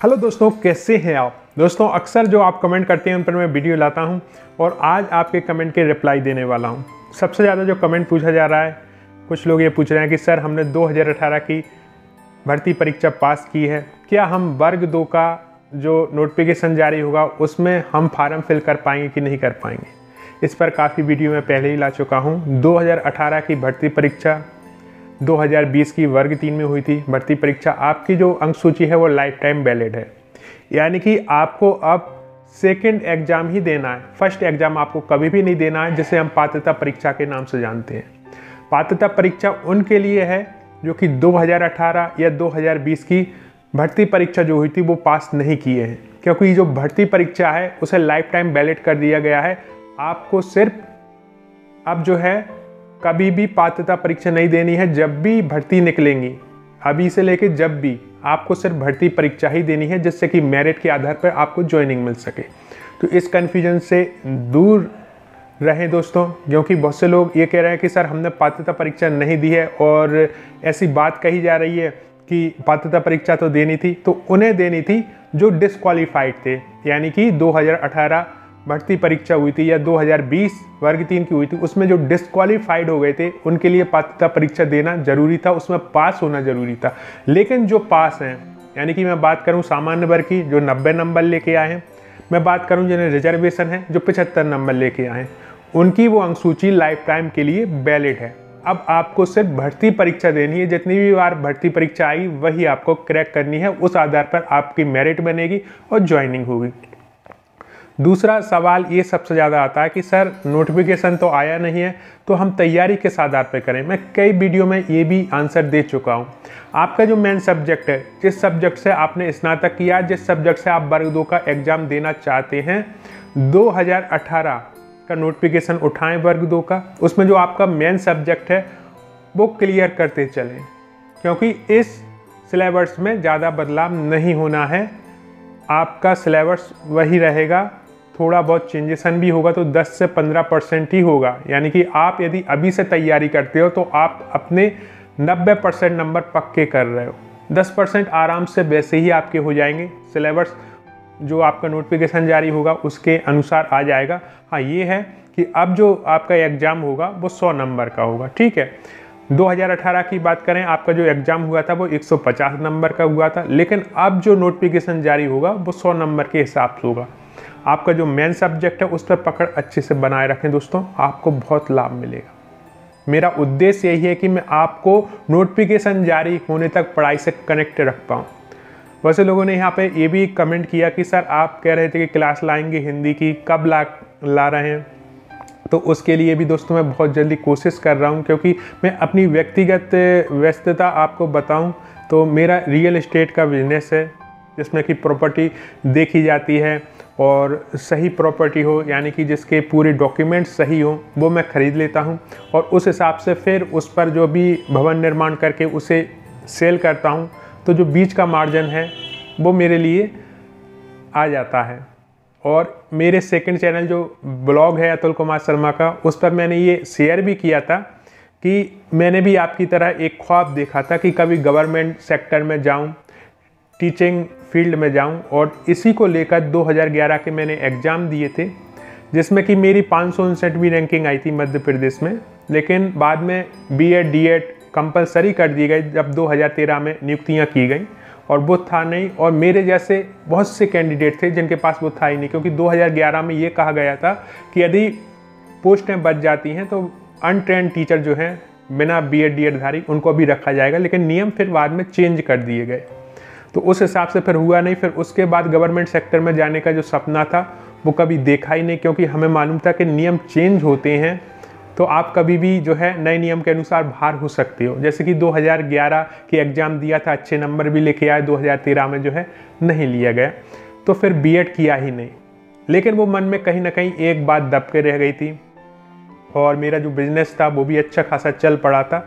Hello दोस्तों, कैसे हैं आप दोस्तों। अक्सर जो आप कमेंट करते हैं उन पर मैं वीडियो लाता हूं और आज आपके कमेंट के रिप्लाई देने वाला हूं। सबसे ज़्यादा जो कमेंट पूछा जा रहा है, कुछ लोग ये पूछ रहे हैं कि सर हमने 2018 की भर्ती परीक्षा पास की है, क्या हम वर्ग 2 का जो नोटिफिकेशन जारी होगा उसमें हम फार्म फिल कर पाएंगे कि नहीं कर पाएंगे। इस पर काफ़ी वीडियो मैं पहले ही ला चुका हूँ। 2018 की भर्ती परीक्षा 2020 की वर्ग 3 में हुई थी भर्ती परीक्षा। आपकी जो अंक सूची है वो लाइफ टाइम वैलिड है, यानी कि आपको अब सेकंड एग्जाम ही देना है। फर्स्ट एग्जाम आपको कभी भी नहीं देना है, जिसे हम पात्रता परीक्षा के नाम से जानते हैं। पात्रता परीक्षा उनके लिए है जो कि 2018 या 2020 की भर्ती परीक्षा जो हुई थी वो पास नहीं किए हैं, क्योंकि जो भर्ती परीक्षा है उसे लाइफ टाइम वैलिड कर दिया गया है। आपको सिर्फ अब जो है कभी भी पात्रता परीक्षा नहीं देनी है। जब भी भर्ती निकलेंगी, अभी से लेके जब भी, आपको सिर्फ भर्ती परीक्षा ही देनी है, जिससे कि मेरिट के आधार पर आपको ज्वाइनिंग मिल सके। तो इस कन्फ्यूजन से दूर रहें दोस्तों, क्योंकि बहुत से लोग ये कह रहे हैं कि सर हमने पात्रता परीक्षा नहीं दी है और ऐसी बात कही जा रही है कि पात्रता परीक्षा तो देनी थी। तो उन्हें देनी थी जो डिसक्वालीफाइड थे, यानी कि 2018 भर्ती परीक्षा हुई थी या 2020 वर्ग 3 की हुई थी, उसमें जो डिसक्वालीफाइड हो गए थे उनके लिए पात्रता परीक्षा देना जरूरी था, उसमें पास होना जरूरी था। लेकिन जो पास हैं, यानी कि मैं बात करूं सामान्य वर्ग की जो 90 नंबर लेके आए हैं, मैं बात करूं जिन्हें रिजर्वेशन है जो 75 नंबर लेके आए हैं, उनकी वो अंक सूची लाइफ टाइम के लिए वैलिड है। अब आपको सिर्फ भर्ती परीक्षा देनी है, जितनी भी बार भर्ती परीक्षा आई वही आपको क्रैक करनी है। उस आधार पर आपकी मेरिट बनेगी और ज्वाइनिंग होगी। दूसरा सवाल ये सबसे ज़्यादा आता है कि सर नोटिफिकेशन तो आया नहीं है, तो हम तैयारी किस आधार पर करें। मैं कई वीडियो में ये भी आंसर दे चुका हूँ। आपका जो मेन सब्जेक्ट है, जिस सब्जेक्ट से आपने स्नातक किया, जिस सब्जेक्ट से आप वर्ग 2 का एग्ज़ाम देना चाहते हैं, 2018 का नोटिफिकेशन उठाएं वर्ग 2 का। उसमें जो आपका मेन सब्जेक्ट है वो क्लियर करते चलें, क्योंकि इस सिलेबस में ज़्यादा बदलाव नहीं होना है। आपका सिलेबस वही रहेगा, थोड़ा बहुत चेंजेसन भी होगा तो 10 से 15% ही होगा। यानी कि आप यदि अभी से तैयारी करते हो तो आप अपने 90% नंबर पक्के कर रहे हो। 10% आराम से वैसे ही आपके हो जाएंगे। सिलेबस जो आपका नोटिफिकेशन जारी होगा उसके अनुसार आ जाएगा। हाँ, ये है कि अब जो आपका एग्ज़ाम होगा वो 100 नंबर का होगा, ठीक है। 2018 की बात करें, आपका जो एग्ज़ाम हुआ था वो 150 नंबर का हुआ था, लेकिन अब जो नोटिफिकेशन जारी होगा वो 100 नंबर के हिसाब से होगा। आपका जो मेन सब्जेक्ट है उस पर पकड़ अच्छे से बनाए रखें दोस्तों, आपको बहुत लाभ मिलेगा। मेरा उद्देश्य यही है कि मैं आपको नोटिफिकेशन जारी होने तक पढ़ाई से कनेक्ट रख पाऊँ। वैसे लोगों ने यहाँ पे ये भी कमेंट किया कि सर आप कह रहे थे कि क्लास लाएंगे हिंदी की, कब ला रहे हैं। तो उसके लिए भी दोस्तों मैं बहुत जल्दी कोशिश कर रहा हूँ, क्योंकि मैं अपनी व्यक्तिगत व्यस्तता आपको बताऊँ तो मेरा रियल एस्टेट का बिजनेस है, जिसमें कि प्रॉपर्टी देखी जाती है और सही प्रॉपर्टी हो, यानी कि जिसके पूरे डॉक्यूमेंट्स सही हो, वो मैं ख़रीद लेता हूँ और उस हिसाब से फिर उस पर जो भी भवन निर्माण करके उसे सेल करता हूँ। तो जो बीच का मार्जिन है वो मेरे लिए आ जाता है। और मेरे सेकंड चैनल जो ब्लॉग है अतुल कुमार शर्मा का, उस पर मैंने ये शेयर भी किया था कि मैंने भी आपकी तरह एक ख्वाब देखा था कि कभी गवर्नमेंट सेक्टर में जाऊं, टीचिंग फील्ड में जाऊं, और इसी को लेकर 2011 के मैंने एग्ज़ाम दिए थे, जिसमें कि मेरी 559वीं रैंकिंग आई थी मध्य प्रदेश में। लेकिन बाद में बीएड डीएड कंपलसरी कर दी गई जब 2013 में नियुक्तियां की गई, और वो था नहीं। और मेरे जैसे बहुत से कैंडिडेट थे जिनके पास वो था ही नहीं, क्योंकि 2011 में ये कहा गया था कि यदि पोस्टें बच जाती हैं तो अनट्रेंड टीचर जो हैं बिना बीएड डीएड धारी उनको भी रखा जाएगा। लेकिन नियम फिर बाद में चेंज कर दिए गए, तो उस हिसाब से फिर हुआ नहीं। फिर उसके बाद गवर्नमेंट सेक्टर में जाने का जो सपना था वो कभी देखा ही नहीं, क्योंकि हमें मालूम था कि नियम चेंज होते हैं, तो आप कभी भी जो है नए नियम के अनुसार बाहर हो सकते हो। जैसे कि 2011 की एग्ज़ाम दिया था, अच्छे नंबर भी लेके आए, 2013 में जो है नहीं लिया गया, तो फिर बीएड किया ही नहीं। लेकिन वो मन में कहीं ना कहीं एक बात दब के रह गई थी, और मेरा जो बिज़नेस था वो भी अच्छा खासा चल पड़ा था।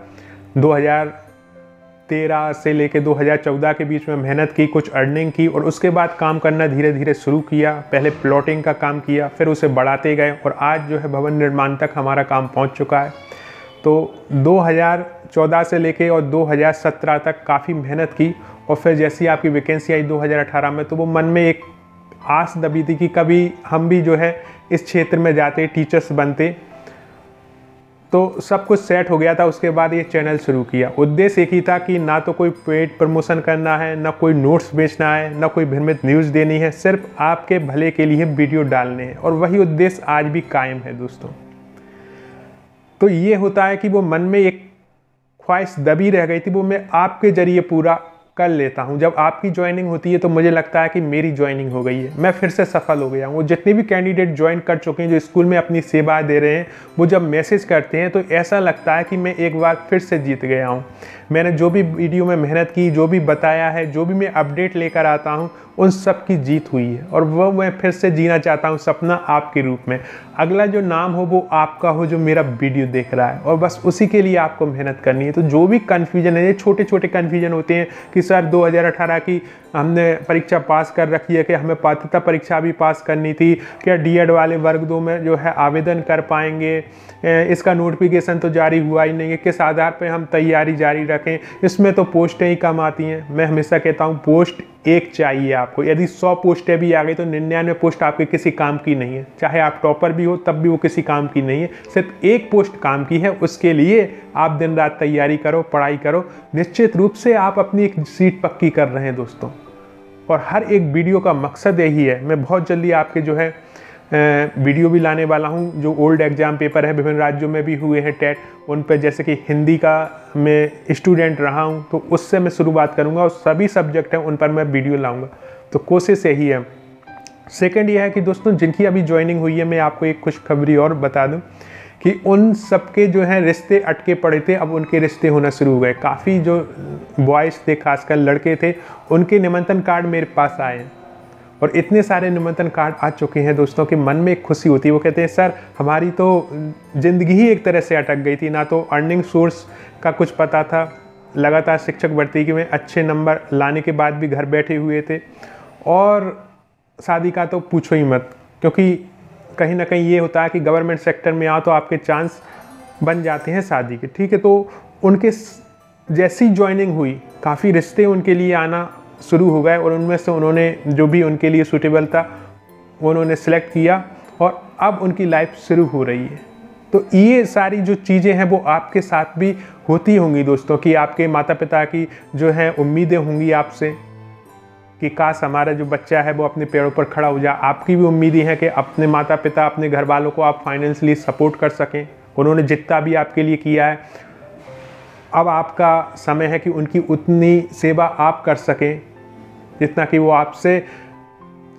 2013 से लेके 2014 के बीच में मेहनत की, कुछ अर्निंग की, और उसके बाद काम करना धीरे धीरे शुरू किया। पहले प्लॉटिंग का काम किया, फिर उसे बढ़ाते गए, और आज जो है भवन निर्माण तक हमारा काम पहुंच चुका है। तो 2014 से लेके और 2017 तक काफ़ी मेहनत की, और फिर जैसी आपकी वैकेंसी आई 2018 में, तो वो मन में एक आस दबी थी कि कभी हम भी जो है इस क्षेत्र में जाते, टीचर्स बनते। तो सब कुछ सेट हो गया था। उसके बाद ये चैनल शुरू किया। उद्देश्य एक ही था कि ना तो कोई पेड प्रमोशन करना है, ना कोई नोट्स बेचना है, ना कोई भ्रमित न्यूज़ देनी है, सिर्फ आपके भले के लिए वीडियो डालने हैं। और वही उद्देश्य आज भी कायम है दोस्तों। तो ये होता है कि वो मन में एक ख्वाहिश दबी रह गई थी, वो मैं आपके जरिए पूरा कर लेता हूँ। जब आपकी ज्वाइनिंग होती है तो मुझे लगता है कि मेरी ज्वाइनिंग हो गई है, मैं फिर से सफल हो गया हूँ। वो जितने भी कैंडिडेट ज्वाइन कर चुके हैं, जो स्कूल में अपनी सेवा दे रहे हैं, वो जब मैसेज करते हैं तो ऐसा लगता है कि मैं एक बार फिर से जीत गया हूँ। मैंने जो भी वीडियो में मेहनत की, जो भी बताया है, जो भी मैं अपडेट लेकर आता हूँ, उन सब की जीत हुई है। और वो मैं फिर से जीना चाहता हूँ सपना आपके रूप में। अगला जो नाम हो वो आपका हो, जो मेरा वीडियो देख रहा है, और बस उसी के लिए आपको मेहनत करनी है। तो जो भी कन्फ्यूजन है, ये छोटे छोटे कन्फ्यूजन होते हैं कि सर 2018 की हमने परीक्षा पास कर रखी है, कि हमें पात्रता परीक्षा भी पास करनी थी, क्या डीएड वाले वर्ग 2 में जो है आवेदन कर पाएंगे, इसका नोटिफिकेशन तो जारी हुआ ही नहीं है, किस आधार पे हम तैयारी जारी रखें, इसमें तो पोस्टें ही कम आती हैं। मैं हमेशा कहता हूँ पोस्ट एक चाहिए आपको। यदि 100 पोस्टें भी आ गई तो 99 पोस्ट आपके किसी काम की नहीं है। चाहे आप टॉपर भी हो तब भी वो किसी काम की नहीं है। सिर्फ एक पोस्ट काम की है, उसके लिए आप दिन रात तैयारी करो, पढ़ाई करो। निश्चित रूप से आप अपनी एक सीट पक्की कर रहे हैं दोस्तों। और हर एक वीडियो का मकसद यही है। मैं बहुत जल्दी आपके जो है वीडियो भी लाने वाला हूं। जो ओल्ड एग्जाम पेपर है, विभिन्न राज्यों में भी हुए हैं टेट, उन पर, जैसे कि हिंदी का मैं स्टूडेंट रहा हूं, तो उससे मैं शुरुआत करूंगा और सभी सब्जेक्ट हैं उन पर मैं वीडियो लाऊंगा। तो कोशिश यही है। सेकंड ये है कि दोस्तों जिनकी अभी ज्वाइनिंग हुई है, मैं आपको एक खुशखबरी और बता दूं कि उन सबके जो है रिश्ते अटके पड़े थे, अब उनके रिश्ते होना शुरू हो गए। काफ़ी जो बॉयज़ थे, खासकर लड़के थे, उनके निमंत्रण कार्ड मेरे पास आए हैं। और इतने सारे निमंत्रण कार्ड आ चुके हैं दोस्तों कि मन में एक खुशी होती है। वो कहते हैं सर हमारी तो ज़िंदगी ही एक तरह से अटक गई थी, ना तो अर्निंग सोर्स का कुछ पता था, लगातार शिक्षक भर्ती के में अच्छे नंबर लाने के बाद भी घर बैठे हुए थे, और शादी का तो पूछो ही मत, क्योंकि कहीं ना कहीं ये होता है कि गवर्नमेंट सेक्टर में आओ तो आपके चांस बन जाते हैं शादी के, ठीक है। तो उनके जैसी ज्वाइनिंग हुई, काफ़ी रिश्ते उनके लिए आना शुरू हो गए, और उनमें से उन्होंने जो भी उनके लिए सूटेबल था वो उन्होंने सेलेक्ट किया, और अब उनकी लाइफ शुरू हो रही है। तो ये सारी जो चीज़ें हैं वो आपके साथ भी होती होंगी दोस्तों, कि आपके माता पिता की जो है उम्मीदें होंगी आपसे कि काश हमारा जो बच्चा है वो अपने पैरों पर खड़ा हो जाए। आपकी भी उम्मीदें हैं कि अपने माता पिता, अपने घर वालों को आप फाइनेंशियली सपोर्ट कर सकें। उन्होंने जितना भी आपके लिए किया है, अब आपका समय है कि उनकी उतनी सेवा आप कर सकें जितना कि वो आपसे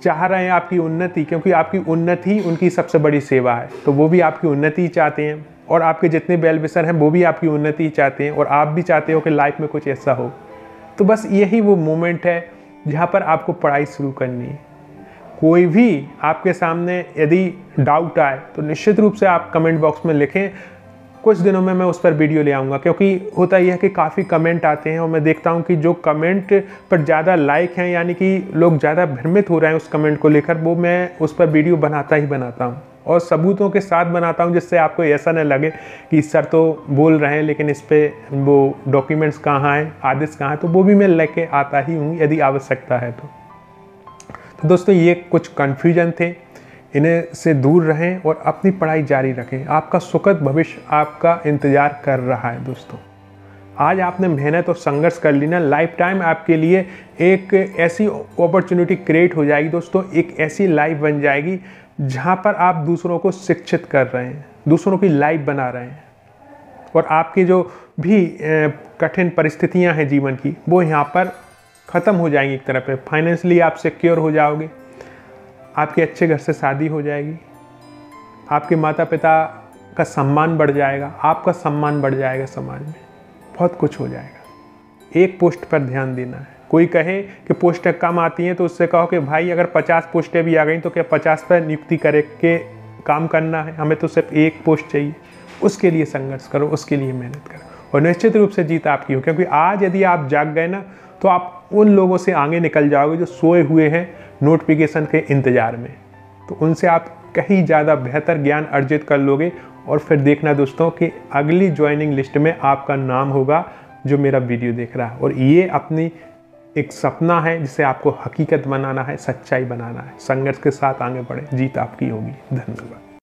चाह रहे हैं, आपकी उन्नति, क्योंकि आपकी उन्नति ही उनकी सबसे बड़ी सेवा है। तो वो भी आपकी उन्नति चाहते हैं, और आपके जितने वेल विशर हैं वो भी आपकी उन्नति चाहते हैं, और आप भी चाहते हो कि लाइफ में कुछ ऐसा हो। तो बस यही वो मोमेंट है जहाँ पर आपको पढ़ाई शुरू करनी है। कोई भी आपके सामने यदि डाउट आए तो निश्चित रूप से आप कमेंट बॉक्स में लिखें। कुछ दिनों में मैं उस पर वीडियो ले आऊँगा, क्योंकि होता यह है कि काफ़ी कमेंट आते हैं और मैं देखता हूँ कि जो कमेंट पर ज़्यादा लाइक हैं, यानी कि लोग ज़्यादा भ्रमित हो रहे हैं उस कमेंट को लेकर, वो मैं उस पर वीडियो बनाता ही बनाता हूँ, और सबूतों के साथ बनाता हूँ, जिससे आपको ऐसा न लगे कि सर तो बोल रहे हैं लेकिन इस पर वो डॉक्यूमेंट्स कहाँ हैं, आदेश कहाँ हैं। तो वो भी मैं लेके आता ही हूँ यदि आवश्यकता है तो दोस्तों ये कुछ कन्फ्यूजन थे, इन्हें से दूर रहें और अपनी पढ़ाई जारी रखें। आपका सुखद भविष्य आपका इंतज़ार कर रहा है दोस्तों। आज आपने मेहनत और संघर्ष कर ली ना, लाइफ टाइम आपके लिए एक ऐसी अपॉर्चुनिटी क्रिएट हो जाएगी दोस्तों, एक ऐसी लाइफ बन जाएगी जहाँ पर आप दूसरों को शिक्षित कर रहे हैं, दूसरों की लाइफ बना रहे हैं, और आपकी जो भी कठिन परिस्थितियाँ हैं जीवन की, वो यहाँ पर ख़त्म हो जाएंगी। एक तरह पे फाइनेंशियली आप सिक्योर हो जाओगे, आपके अच्छे घर से शादी हो जाएगी, आपके माता पिता का सम्मान बढ़ जाएगा, आपका सम्मान बढ़ जाएगा, समाज में बहुत कुछ हो जाएगा। एक पोस्ट पर ध्यान देना है। कोई कहे कि पोस्टें कम आती हैं तो उससे कहो कि भाई अगर 50 पोस्टें भी आ गई तो क्या 50 पर नियुक्ति करके काम करना है, हमें तो सिर्फ एक पोस्ट चाहिए। उसके लिए संघर्ष करो, उसके लिए मेहनत करो, और निश्चित रूप से जीत आपकी हो। क्योंकि आज यदि आप जाग गए ना तो आप उन लोगों से आगे निकल जाओगे जो सोए हुए हैं नोटिफिकेशन के इंतज़ार में। तो उनसे आप कहीं ज़्यादा बेहतर ज्ञान अर्जित कर लोगे, और फिर देखना दोस्तों कि अगली ज्वाइनिंग लिस्ट में आपका नाम होगा जो मेरा वीडियो देख रहा है। और ये अपनी एक सपना है जिसे आपको हकीकत बनाना है, सच्चाई बनाना है। संघर्ष के साथ आगे बढ़े, जीत आपकी होगी। धन्यवाद।